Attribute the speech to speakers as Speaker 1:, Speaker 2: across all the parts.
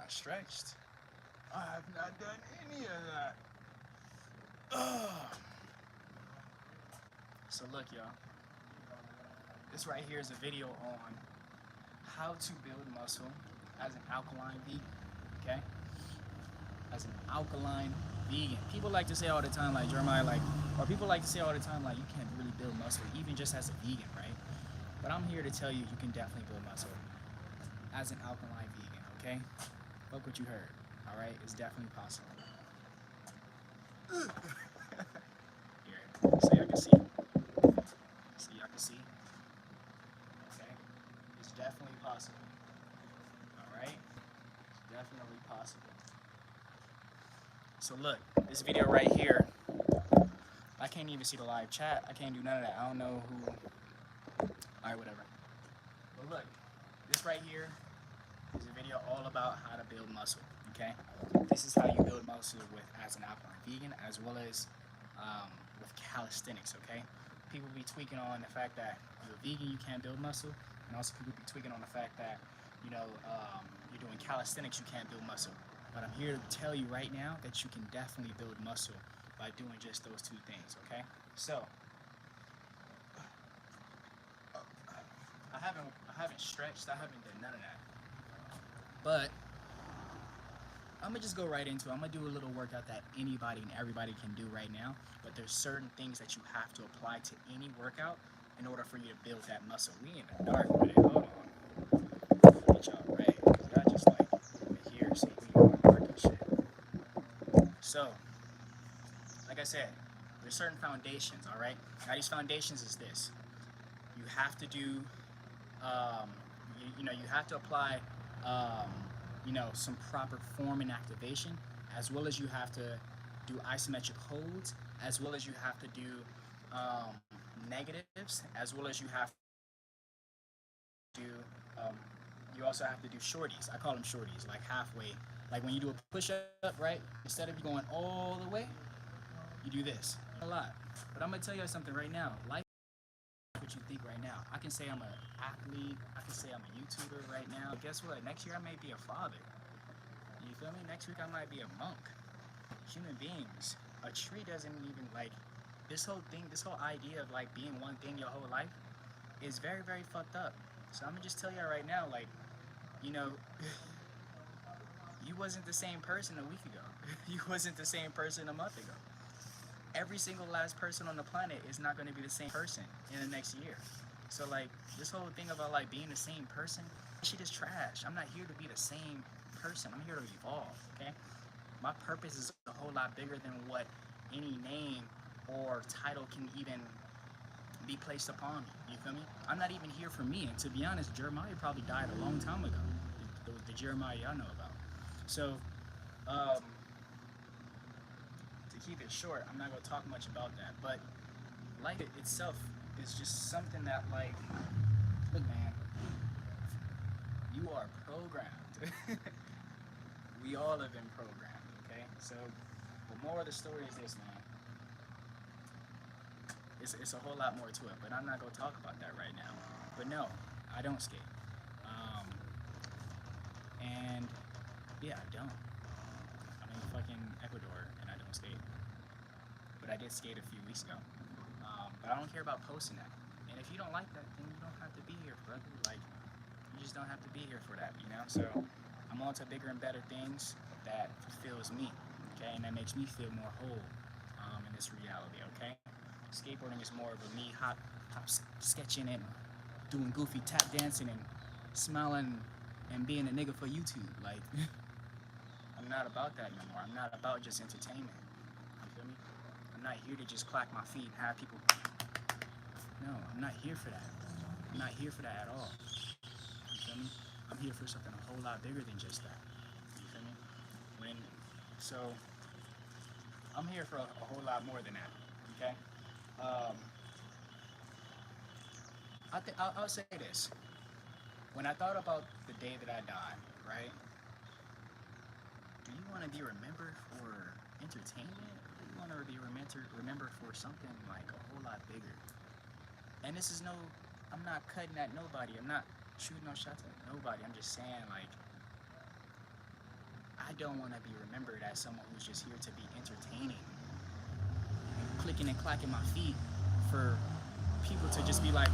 Speaker 1: not stretched. I have not done any of that. Ugh. So look, y'all. This right here is a video on how to build muscle as an alkaline vegan. Okay? As an alkaline vegan. People like to say all the time, like Jeremiah, or people like to say all the time, like, you can't really build muscle, even just as a vegan, right? But I'm here to tell you, you can definitely build muscle as an alkaline vegan, okay? Fuck what you heard, all right? It's definitely possible. Here, so y'all can see. So y'all can see, okay? It's definitely possible, all right? It's definitely possible. So look, this video right here, I can't even see the live chat. I can't do none of that. I don't know who. All right, whatever. But look, this right here is a video all about how to build muscle, okay? This is how you build muscle as an alkaline vegan, as well as with calisthenics, okay? People be tweaking on the fact that you're a vegan, you can't build muscle, and also people be tweaking on the fact that, you're doing calisthenics, you can't build muscle. But I'm here to tell you right now that you can definitely build muscle by doing just those two things, okay? So, I haven't stretched, I haven't done none of that. But I'm gonna just go right into it. I'm gonna do a little workout that anybody and everybody can do right now, but there's certain things that you have to apply to any workout in order for you to build that muscle. We in the dark with it. Hold on. Get y'all ready. Y'all just like over here, see we in the dark and shit. So, like I said, there's certain foundations, alright? Now these foundations is this. You have to do you have to apply some proper form and activation, as well as you have to do isometric holds, as well as you have to do negatives, as well as you have to do you also have to do shorties. I call them shorties, like halfway. Like when you do a push-up, right? Instead of you going all the way, you do this a lot. But I'm gonna tell you something right now. Life what you think right now. I can say I'm an athlete, I can say I'm a YouTuber right now. But guess what? Next year I may be a father. You feel me? Next week I might be a monk. Human beings. A tree doesn't even this whole idea of being one thing your whole life is very, very fucked up. So I'm gonna just tell y'all right now, you wasn't the same person a week ago. You wasn't the same person a month ago. Every single last person on the planet is not going to be the same person in the next year. So this whole thing about being the same person, shit is trash. I'm not here to be the same person. I'm here to evolve, okay? My purpose is a whole lot bigger than what any name or title can even be placed upon me. You feel me? I'm not even here for me. And to be honest, Jeremiah probably died a long time ago. The Jeremiah y'all know about. So, to keep it short, I'm not going to talk much about that. But life itself is just something that, look, man, you are programmed. We all have been programmed, okay? So, the moral of the story is this, man. It's a whole lot more to it, but I'm not going to talk about that right now. But no, I don't skate. And, yeah, I don't. I'm in fucking Ecuador, and I don't skate. But I did skate a few weeks ago. But I don't care about posting that. And if you don't like that, then you don't have to be here, brother. You just don't have to be here for that, So, I'm on to bigger and better things that fulfills me, okay? And that makes me feel more whole in this reality, okay? Skateboarding is more of a me hop sketching and doing goofy tap dancing and smiling and being a nigga for YouTube. I'm not about that no more. I'm not about just entertainment. You feel me? I'm not here to just clack my feet and have people. No, I'm not here for that. I'm not here for that at all. You feel me? I'm here for something a whole lot bigger than just that. You feel me? So, I'm here for a whole lot more than that. Okay? I'll say this. When I thought about the day that I die, right? Do you want to be remembered for entertainment? Or do you want to be remembered for something a whole lot bigger? And this is I'm not cutting at nobody. I'm not shooting no shots at nobody. I'm just saying I don't want to be remembered as someone who's just here to be entertaining and clicking and clacking my feet for people to just be like,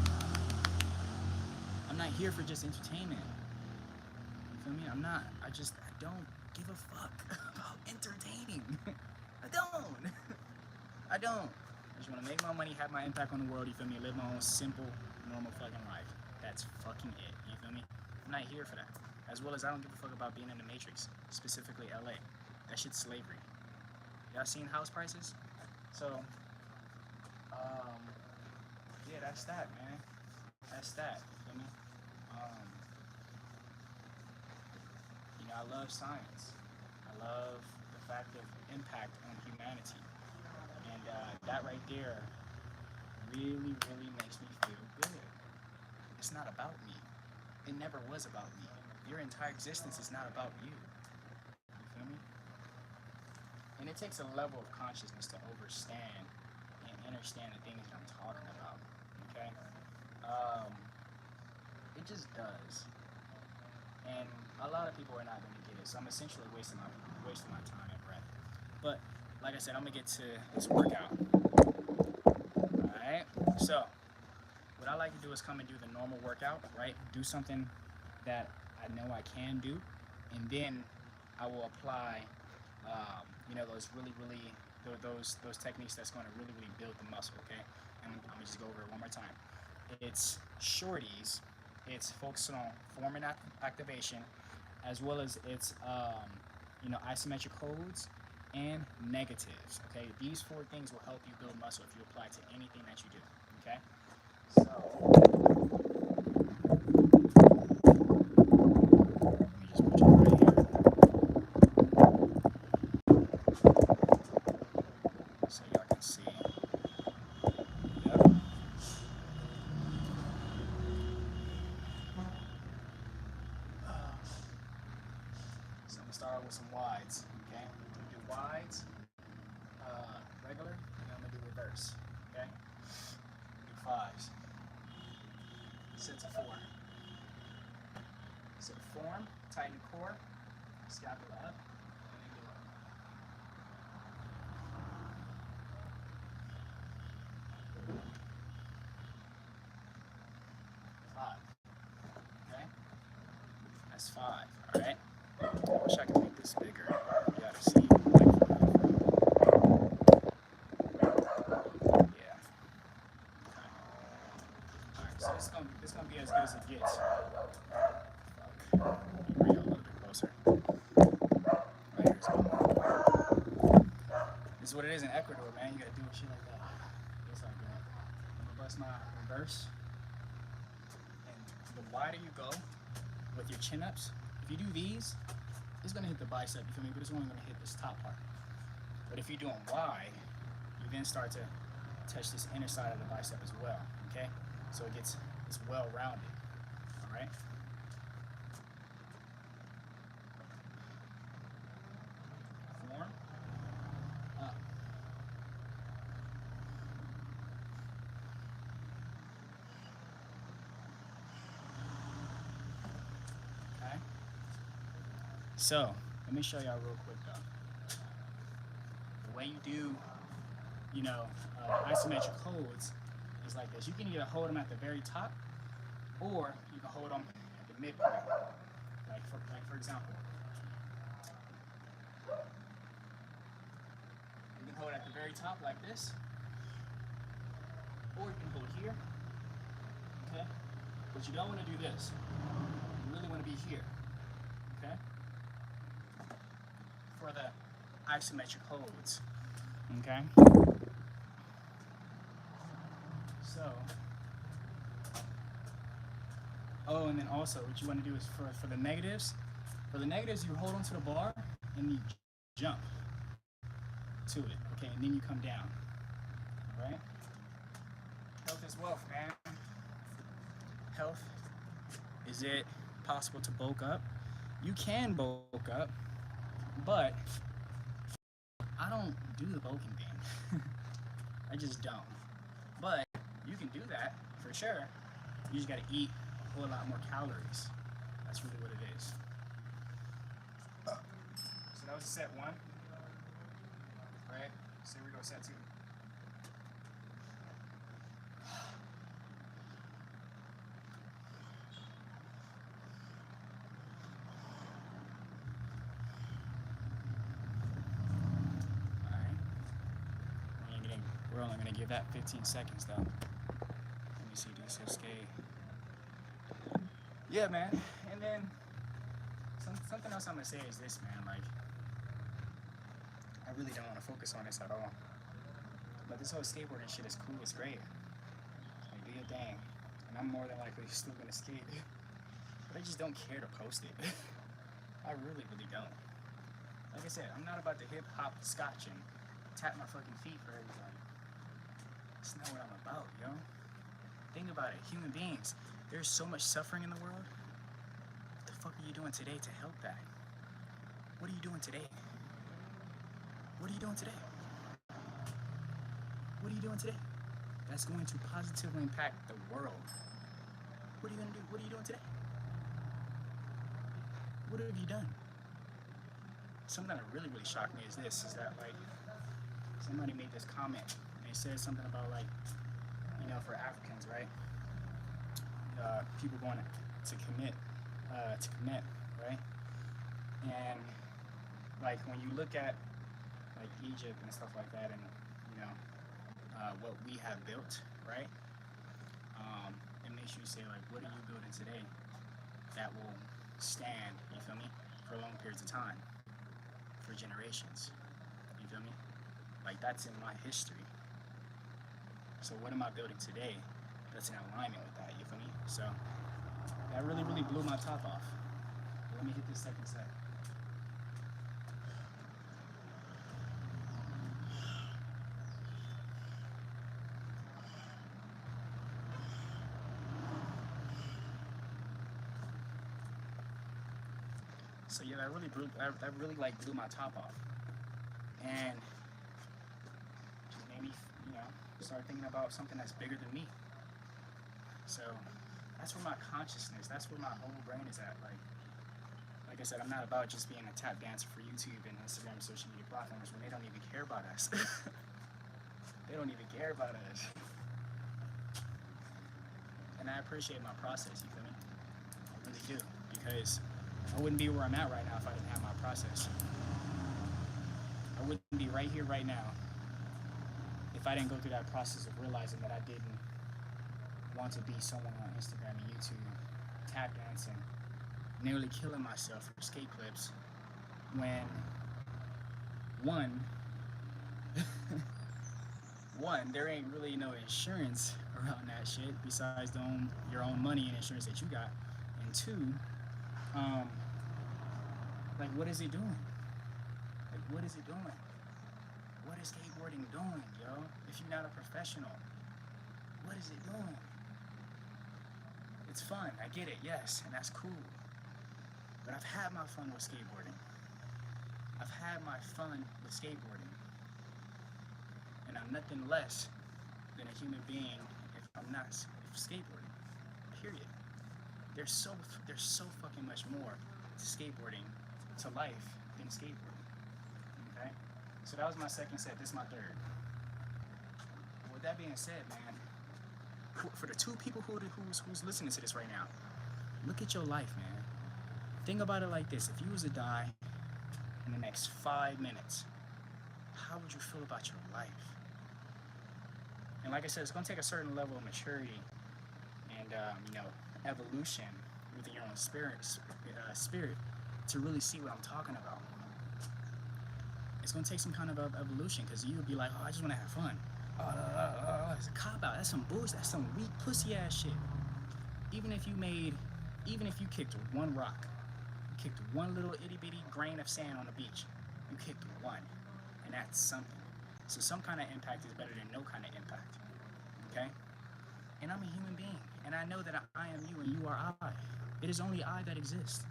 Speaker 1: I'm not here for just entertainment. You feel me? I don't give a fuck about entertaining. I don't. I don't. I just want to make my money, have my impact on the world, you feel me? Live my own simple, normal fucking life. That's fucking it, you feel me? I'm not here for that. As well as I don't give a fuck about being in the Matrix, specifically LA. That shit's slavery. Y'all seen house prices? So, yeah, that's that, man. That's that, you feel me? Um, I love science. I love the fact of impact on humanity. And that right there really, really makes me feel good. It's not about me. It never was about me. Your entire existence is not about you. You feel me? And it takes a level of consciousness to understand and understand the things that I'm talking about. Okay? It just does. And a lot of people are not going to get it. So I'm essentially wasting my time and breath. But like I said, I'm going to get to this workout. Alright? So, what I like to do is come and do the normal workout, right? Do something that I know I can do. And then I will apply, those those techniques that's going to really, really build the muscle, okay? And I'm going to just go over it one more time. It's shorties. It's focusing on form and activation, as well as it's isometric holds and negatives. Okay, these 4 things will help you build muscle if you apply to anything that you do. Okay, so let me just put you right here so y'all can see. Yep. So I'm gonna start out with some wides. Okay, I'm gonna do wides, regular, and then I'm gonna do reverse. Okay, do 5s. Sets of 4. So form, tighten the core, scapula up, and then go up. 5. Okay? That's 5. Alright? I wish I could make this bigger. You gotta see. Yeah. Okay. Alright, so it's gonna be as good as it gets. Bring it a little bit closer. Right here's good. This is what it is in Ecuador, man. You gotta do shit like that. Just like that. I'm gonna bust my reverse. And the wider you go with your chin-ups, if you do these, it's gonna hit the bicep, you feel me? But it's only gonna hit this top part. But if you're doing wide, you then start to touch this inner side of the bicep as well, okay? So it's well-rounded, all right? Form, up. Okay? So, let me show y'all real quick though. The way you do, isometric holds is like this. You can either hold them at the very top, or you can hold them at the midpoint. Like for example, you can hold it at the very top like this, or you can hold here. Okay, but you don't want to do this. You really want to be here. Okay, for the isometric holds. Okay. So, and then also what you want to do is for the negatives, you hold onto the bar and you jump to it, okay, and then you come down, all right? Health is wealth, man. Health. Is it possible to bulk up? You can bulk up, but I don't do the bulking thing. I just don't. But you can do that for sure. You just gotta eat a whole lot more calories. That's really what it is. that was set 1. Right? So here we go, set 2. We're only gonna give that 15 seconds though. Let me see, do so skate. Yeah, man. And then something else I'm gonna say is this, man. Like, I really don't want to focus on this at all. But this whole skateboarding shit is cool. It's great. Like, do your thing. And I'm more than likely still gonna skate. But I just don't care to post it. I really, really don't. Like I said, I'm not about to hip hop scotch and tap my fucking feet for everybody. That's not what I'm about, yo. Think about it, human beings. There's so much suffering in the world. What the fuck are you doing today to help that? What are you doing today? What are you doing today? What are you doing today? That's going to positively impact the world. What are you gonna do? What are you doing today? What have you done? Something that really, really shocked me is this, is that like, somebody made this comment. They said something about like, you know, for Africans, right? People going to commit, right? And like when you look at like Egypt and stuff like that, and you know, what we have built, right? It makes you say like, what are you building today that will stand, you feel me, for long periods of time, for generations, you feel me? Like that's in my history. So what am I building today that's in alignment with that, you feel me? So that really, really blew my top off. Let me hit this second set. So yeah, that really like blew my top off. And just made me, you know, start thinking about something that's bigger than me. So that's where my consciousness, that's where my whole brain is at. Like I said, I'm not about just being a tap dancer for YouTube and Instagram and social media platforms when they don't even care about us. They don't even care about us. And I appreciate my process, you feel me? I really do. Because I wouldn't be where I'm at right now if I didn't have my process. I wouldn't be right here, right now, if I didn't go through that process of realizing that I didn't want to be someone on Instagram and YouTube, tap dancing, nearly killing myself for skate clips, when one, there ain't really no insurance around that shit besides your own money and insurance that you got, and two, like what is it doing? Like what is it doing? What is skateboarding doing, yo? If you're not a professional, what is it doing? It's fun, I get it, yes, and that's cool. But I've had my fun with skateboarding. I've had my fun with skateboarding. And I'm nothing less than a human being if I'm not skateboarding. Period. There's so fucking much more to skateboarding, to life, than skateboarding. Okay? So that was my second set. This is my third. With that being said, man, for the two people who's listening to this right now, look at your life, man. Think about it like this. If you was to die in the next 5 minutes, how would you feel about your life? And like I said, it's going to take a certain level of maturity and, you know, evolution within your own spirit to really see what I'm talking about. It's going to take some kind of evolution, because you'll be like, oh, I just want to have fun. It's a cop-out. That's some bullshit. That's some weak pussy-ass shit. Even if you kicked one rock, you kicked one little itty-bitty grain of sand on the beach, you kicked one, and that's something. So some kind of impact is better than no kind of impact, okay? And I'm a human being, and I know that I am you and you are I. It is only I that exists.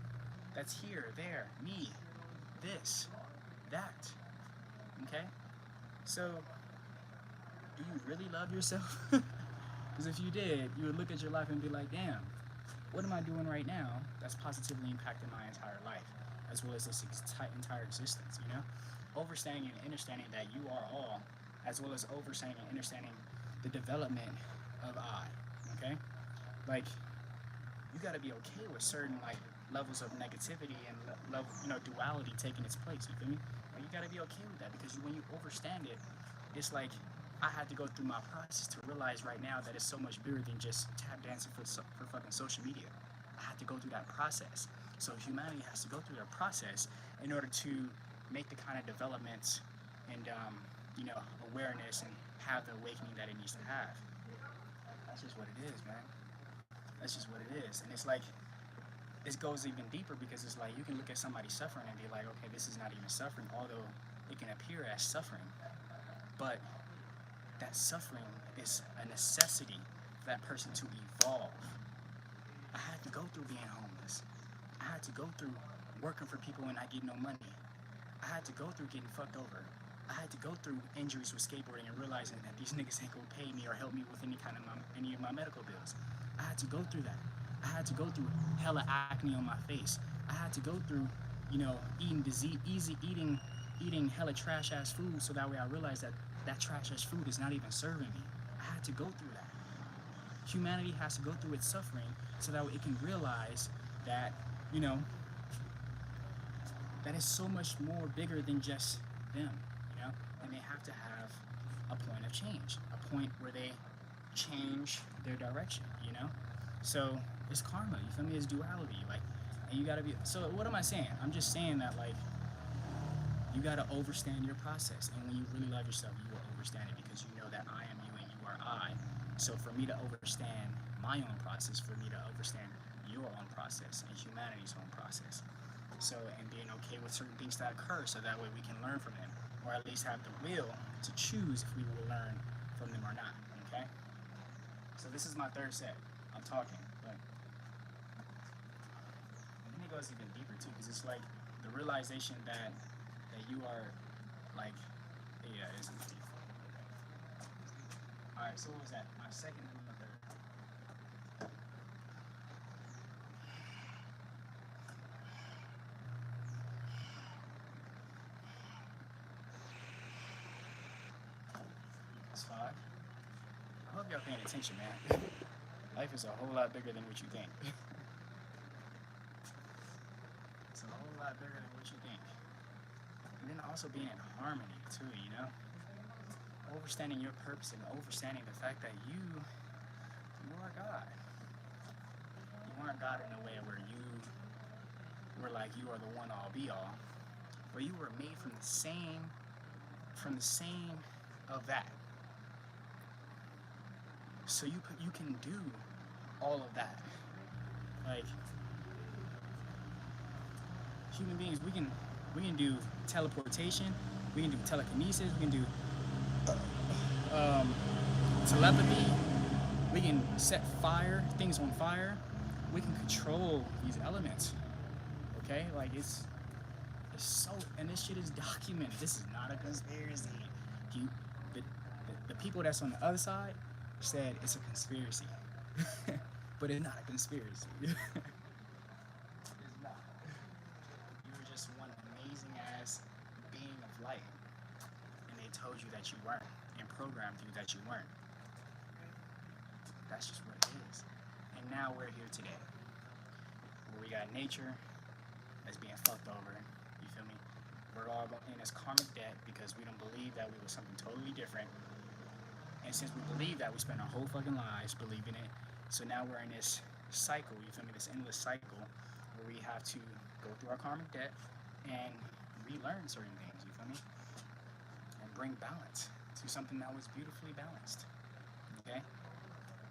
Speaker 1: That's here, there, me, this, that, okay? So, do you really love yourself? Because if you did, you would look at your life and be like, damn, what am I doing right now that's positively impacting my entire life? as well as this entire existence, you know? Overstanding and understanding that you are all, as well as overstanding and understanding the development of I, okay? Like, you gotta be okay with certain, like, levels of negativity and level, you know, duality taking its place, you feel me? Like, you gotta be okay with that, because when you overstand it, it's like, I had to go through my process to realize right now that it's so much bigger than just tap dancing for fucking social media. I had to go through that process. So humanity has to go through their process in order to make the kind of developments and you know, awareness and have the awakening that it needs to have. That's just what it is, man. That's just what it is. And it's like, it goes even deeper, because it's like you can look at somebody suffering and be like, okay, this is not even suffering, although it can appear as suffering. But that suffering is a necessity for that person to evolve. I had to go through being homeless. I had to go through working for people when I get no money. I had to go through getting fucked over. I had to go through injuries with skateboarding and realizing that these niggas ain't gonna pay me or help me with any of my medical bills. I had to go through that. I had to go through hella acne on my face. I had to go through, you know, eating hella trash ass food, so that way I realized that that trash ass food is not even serving me. I had to go through that. Humanity has to go through its suffering so that way it can realize that, you know, that is so much more bigger than just them, you know? And they have to have a point of change, a point where they change their direction, you know? So it's karma, you feel me? It's duality, like, and you gotta be, so what am I saying? I'm just saying that, like, you gotta overstand your process, and when you really love yourself, you will overstand it, because you know that I am you and you are I. So for me to overstand my own process, for me to understand your own process and humanity's own process. So, and being okay with certain things that occur, so that way we can learn from them, or at least have the will to choose if we will learn from them or not, okay? So this is my third set. I'm talking, but and then it goes even deeper too, because it's like the realization that you are, like, yeah, it's deep. Alright, so what was that? My second and my third. It's 5. I hope y'all paying attention, man. Life is a whole lot bigger than what you think. It's a whole lot bigger than what you think. And then also being in harmony too, you know? Understanding your purpose and understanding the fact that you are God. You aren't God in a way where you were like you are the one all be all, but you were made from the same of that. So you can do all of that. Like, human beings, we can do teleportation, we can do telekinesis, we can do telepathy, we can set things on fire, we can control these elements, okay? Like, it's so, and this shit is documented. This is not a conspiracy. The people that's on the other side said it's a conspiracy, but it's not a conspiracy. It's not. You're just one amazing ass being of light, and they told you that you weren't, and programmed you that you weren't. That's just what it is. And now we're here today, where we got nature that's being fucked over. You feel me? We're all in this karmic debt because we don't believe that we were something totally different. And since we believe that, we spend our whole fucking lives believing it. So now we're in this cycle, you feel me? This endless cycle where we have to go through our karmic debt and relearn certain things, you feel me? And bring balance to something that was beautifully balanced. Okay?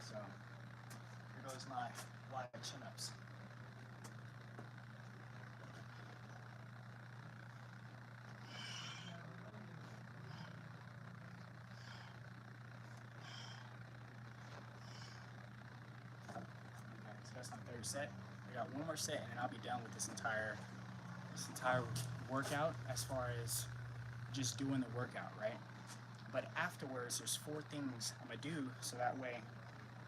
Speaker 1: So, here goes my wide chin-ups. That's my third set. I got one more set, and then I'll be done with this entire workout, as far as just doing the workout, right? But afterwards, there's 4 things I'm gonna do, so that way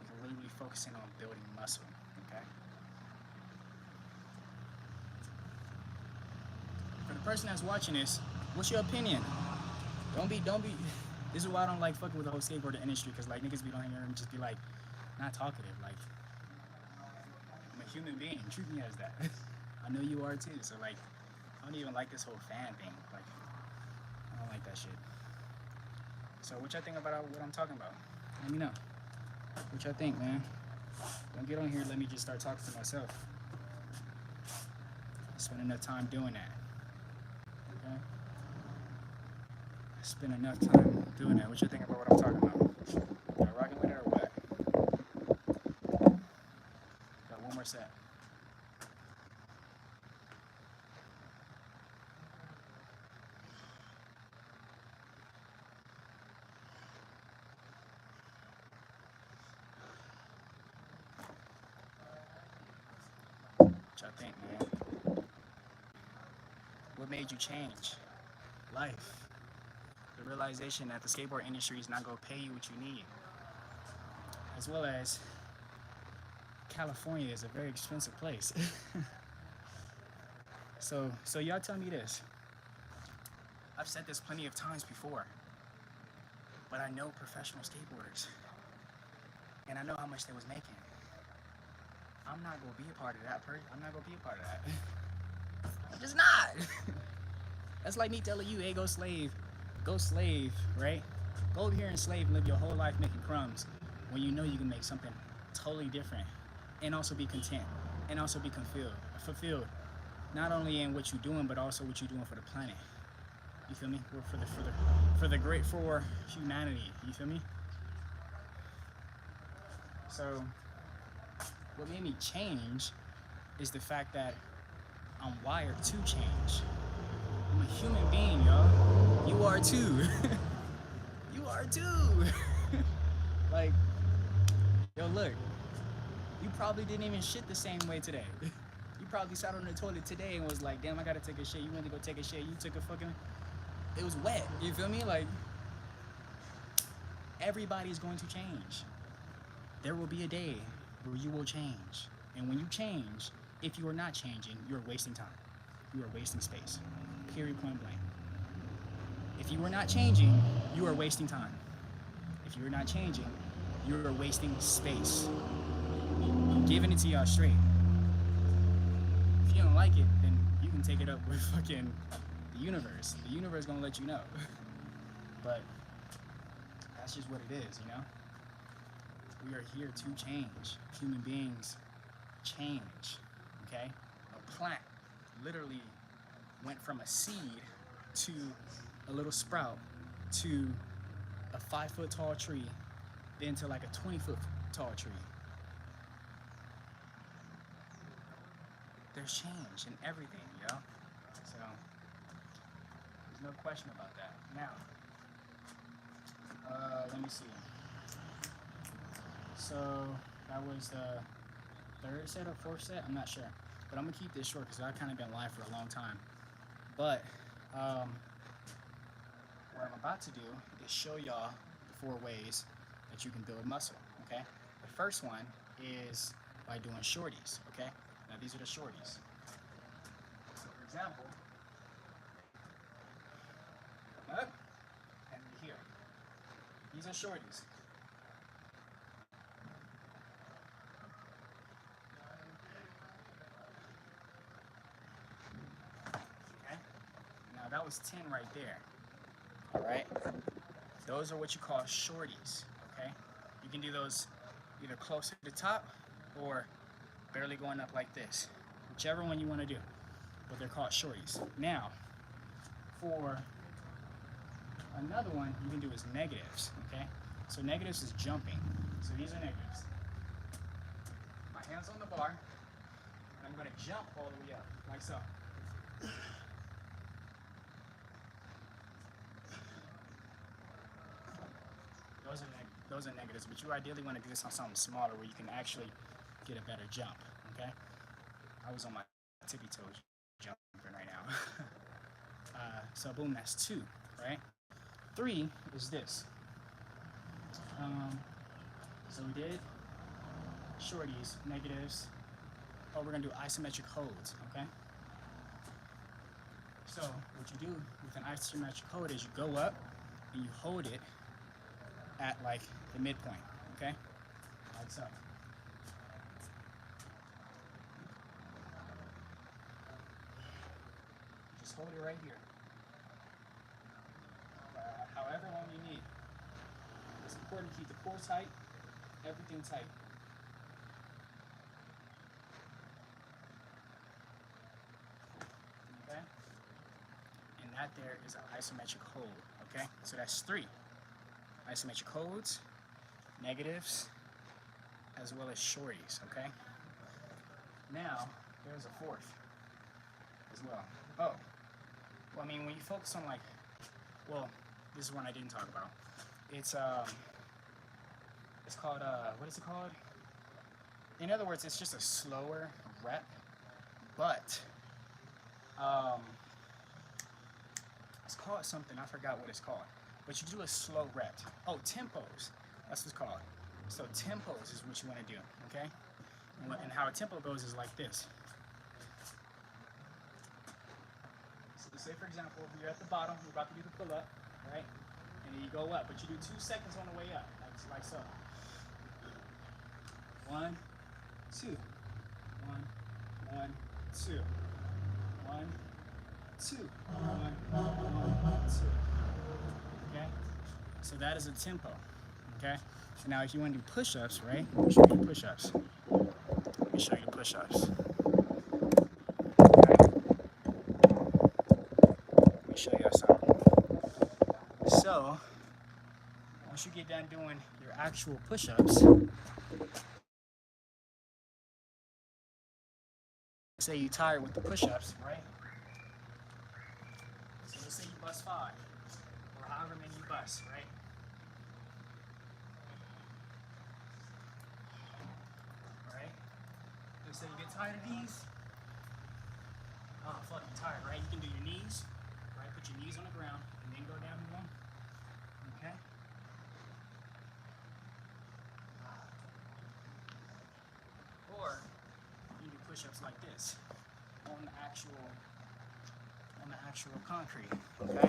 Speaker 1: we can really be focusing on building muscle. Okay. For the person that's watching this, what's your opinion? Don't be. This is why I don't like fucking with the whole skateboarding industry, because like niggas be on here and just be like, not talkative. Like, I'm a human being. Treat me as that. I know you are too. So like, I don't even like this whole fan thing. Like, I don't like that shit. So what y'all think about what I'm talking about? Let me know. What y'all think, man? Don't get on here and let me just start talking to myself. I spend enough time doing that. Okay? I spend enough time doing that. What you think about what I'm talking about? Y'all rocking with it or what? Got one more set. What y'all think, man? What made you change? Life. The realization that the skateboard industry is not going to pay you what you need. As well as California is a very expensive place. So y'all tell me this. I've said this plenty of times before, but I know professional skateboarders, and I know how much they was making. I'm not gonna be a part of that. I'm not gonna be a part of that. I'm just not. That's like me telling you, hey, go slave, right? Go over here and slave and live your whole life making crumbs, when you know you can make something totally different, and also be content, and also be fulfilled, not only in what you're doing, but also what you're doing for the planet. You feel me? For humanity. You feel me? So, what made me change is the fact that I'm wired to change. I'm a human being, y'all. You are too. You are too. Like, yo, look. You probably didn't even shit the same way today. You probably sat on the toilet today and was like, damn, I gotta take a shit. You went to go take a shit. You took a fucking... It was wet. You feel me? Like, everybody's going to change. There will be a day where you will change. And when you change, if you are not changing, you are wasting time. You are wasting space. Period, point blank. If you are not changing, you are wasting time. If you are not changing, you are wasting space. I'm giving it to y'all straight. If you don't like it, then you can take it up with fucking the universe. The universe gonna let you know. But that's just what it is, you know? We are here to change. Human beings change, okay? A plant literally went from a seed to a little sprout to a 5-foot tall tree, then to like a 20-foot tall tree. There's change in everything, yo. So there's no question about that. Now, let me see. So that was the third set or fourth set, I'm not sure. But I'm gonna keep this short because I've kind of been live for a long time. But what I'm about to do is show y'all the 4 ways that you can build muscle, okay? The first one is by doing shorties, okay? Now these are the shorties. So for example, up and here. These are shorties. Okay? Now that was 10 right there. Alright? Those are what you call shorties, okay? You can do those either close to the top or barely going up like this. Whichever one you want to do. But they're called shorties. Now, for another one you can do is negatives, okay? So negatives is jumping. So these are negatives. My hand's on the bar, and I'm gonna jump all the way up, like so. Those are negatives, but you ideally want to do this on something smaller where you can actually get a better jump, okay? I was on my tippy toes jumping right now. So boom, that's 2, right? 3 is this. So we did shorties, negatives. Oh, we're gonna do isometric holds, okay? So what you do with an isometric hold is you go up and you hold it at like the midpoint, okay? Like so. Just hold it right here. However long you need. It's important to keep the core tight, everything tight. Okay? And that there is an isometric hold, okay? So that's 3 isometric holds, negatives, as well as shorties, okay? Now, there's a 4th as well. Oh, well, I mean, when you focus on like, well, this is one I didn't talk about. It's called, what is it called? In other words, it's just a slower rep, but, it's called something, I forgot what it's called. But you do a slow rep. Oh, tempos, that's what it's called. So tempos is what you want to do, okay? And how a tempo goes is like this. So say for example, you're at the bottom, you're about to do the pull up, right? And then you go up, but you do 2 seconds on the way up, like so. 1, 2, 1, 1, 2, 1, 2, 1, 1, 2. Okay? So that is a tempo. Okay? So now if you want to do push-ups, right? Let me show you the push-ups. Let me show you the push-ups. Okay? Let me show you something. So once you get done doing your actual push-ups, say you're tired with the push-ups, right? So let's say you bust 5, or however many you bust, right? Alright? Let's say you get tired of these. Oh, fuck, you're tired, right? You can do your knees, right? Put your knees on the ground, and then go down one. Okay? Or you do push-ups like this on the actual concrete, okay?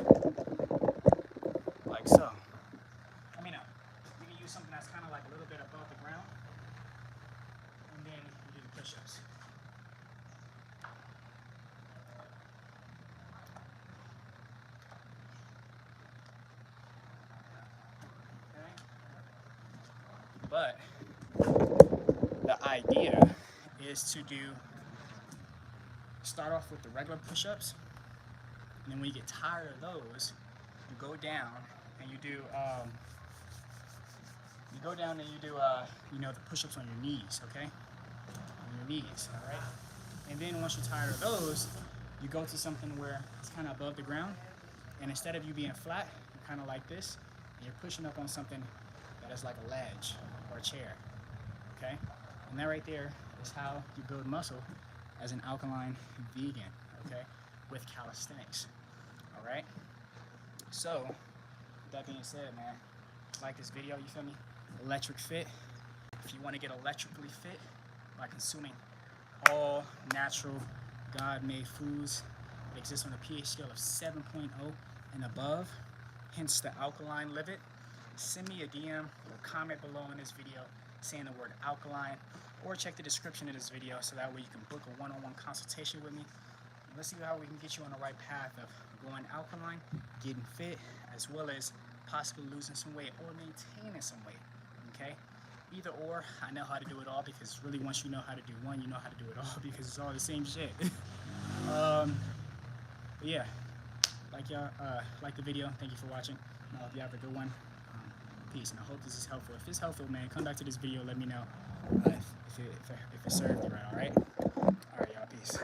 Speaker 1: Like so. I mean, you can use something that's kind of like a little bit above the ground, and then you do the push-ups. Okay? But the idea is to start off with the regular push-ups, and then when you get tired of those, you go down and you do the push-ups on your knees, okay? On your knees, all right? And then once you're tired of those, you go to something where it's kind of above the ground, and instead of you being flat, you're kind of like this, and you're pushing up on something that is like a ledge or a chair, okay? And that right there is how you build muscle as an alkaline vegan, okay, with calisthenics, all right? So, with that being said, man, like this video, you feel me? Electric fit. If you want to get electrically fit by consuming all natural, God-made foods that exist on a pH scale of 7.0 and above, hence the alkaline live it, send me a DM or comment below on this video saying the word alkaline, or check the description of this video so that way you can book a one-on-one consultation with me. Let's see how we can get you on the right path of going alkaline, getting fit, as well as possibly losing some weight or maintaining some weight, okay? Either or, I know how to do it all, because really once you know how to do one, you know how to do it all, because it's all the same shit. But yeah, like the video. Thank you for watching. I hope you have a good one. Peace, and I hope this is helpful. If it's helpful, man, come back to this video. Let me know if it served you right. All right, y'all. Peace.